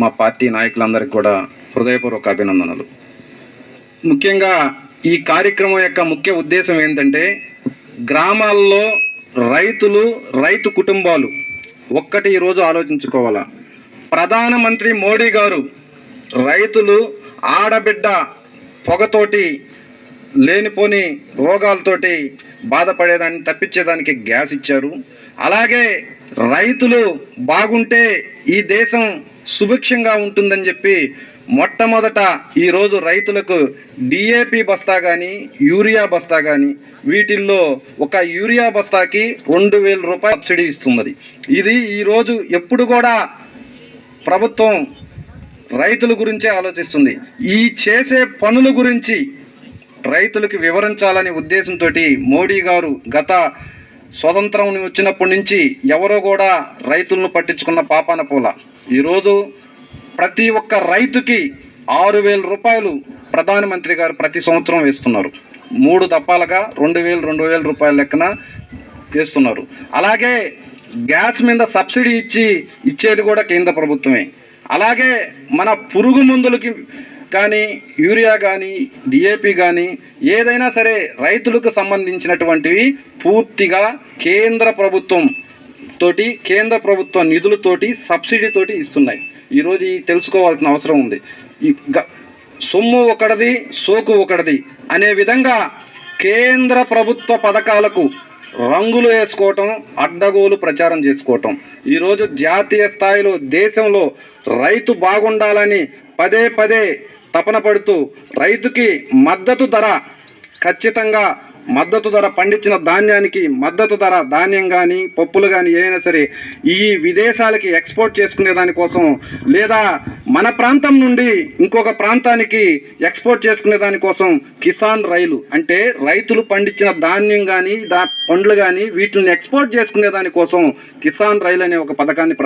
మా పార్టీ నాయకులందరికీ కూడా హృదయపూర్వక అభినందనలు. ముఖ్యంగా ఈ కార్యక్రమం యొక్క ముఖ్య ఉద్దేశం ఏంటంటే, గ్రామాల్లో రైతులు, రైతు కుటుంబాలు ఒక్కటి ఈరోజు ఆలోచించుకోవాలా. ప్రధానమంత్రి మోడీ గారు రైతులు ఆడబిడ్డ పొగతోటి లేనిపోని రోగాలతోటి బాధపడేదాన్ని తప్పించేదానికి గ్యాస్ ఇచ్చారు. అలాగే రైతులు బాగుంటే ఈ దేశం సుభిక్షంగా ఉంటుందని చెప్పి మొట్టమొదట ఈరోజు రైతులకు డిఏపి బస్తా కానీ, యూరియా బస్తా కానీ, వీటిల్లో ఒక యూరియా బస్తాకి 2000 రూపాయలు సబ్సిడీ ఇస్తున్నది. ఇది ఈరోజు ఎప్పుడు కూడా ప్రభుత్వం రైతుల గురించే ఆలోచిస్తుంది. ఈ చేసే పనుల గురించి రైతులకు వివరించాలనే ఉద్దేశంతో మోడీ గారు గత స్వతంత్రం వచ్చినప్పటి నుంచి ఎవరో కూడా రైతులను పట్టించుకున్న పాపాన పోల. ఈరోజు ప్రతి ఒక్క రైతుకి 6000 రూపాయలు ప్రధానమంత్రి గారు ప్రతి సంవత్సరం వేస్తున్నారు. 3 దఫాలుగా 2000 రూపాయల లెక్కన వేస్తున్నారు. అలాగే గ్యాస్ మీద సబ్సిడీ ఇచ్చేది కూడా కేంద్ర ప్రభుత్వమే. అలాగే మన పురుగు మందులకి కానీ, యూరియా కానీ, డిఏపి కానీ, ఏదైనా సరే రైతులకు సంబంధించినటువంటివి పూర్తిగా కేంద్ర ప్రభుత్వ నిధులతోటి సబ్సిడీతోటి ఇస్తున్నాయి. ఈరోజు తెలుసుకోవాల్సిన అవసరం ఉంది. ఈ సొమ్ము ఒకటిది, సోకు ఒకటిది అనే విధంగా కేంద్ర ప్రభుత్వ పథకాలకు రంగులు వేసుకోవటం, అడ్డగోలు ప్రచారం చేసుకోవటం. ఈరోజు జాతీయ స్థాయిలో దేశంలో రైతు బాగుండాలని పదే తపన పడుతూ రైతుకి మద్దతు ధర, ఖచ్చితంగా మద్దతు ధర, పండించిన ధాన్యానికి మద్దతు ధర, ధాన్యం కానీ, పప్పులు కానీ ఏదైనా సరే ఈ విదేశాలకి ఎక్స్పోర్ట్ చేసుకునే దానికోసం, లేదా మన ప్రాంతం నుండి ఇంకొక ప్రాంతానికి ఎక్స్పోర్ట్ చేసుకునే దానికోసం కిసాన్ రైలు, అంటే రైతులు పండించిన ధాన్యం కానీ, పండ్లు కానీ వీటిని ఎక్స్పోర్ట్ చేసుకునే దానికోసం కిసాన్ రైలు అనే ఒక పథకాన్ని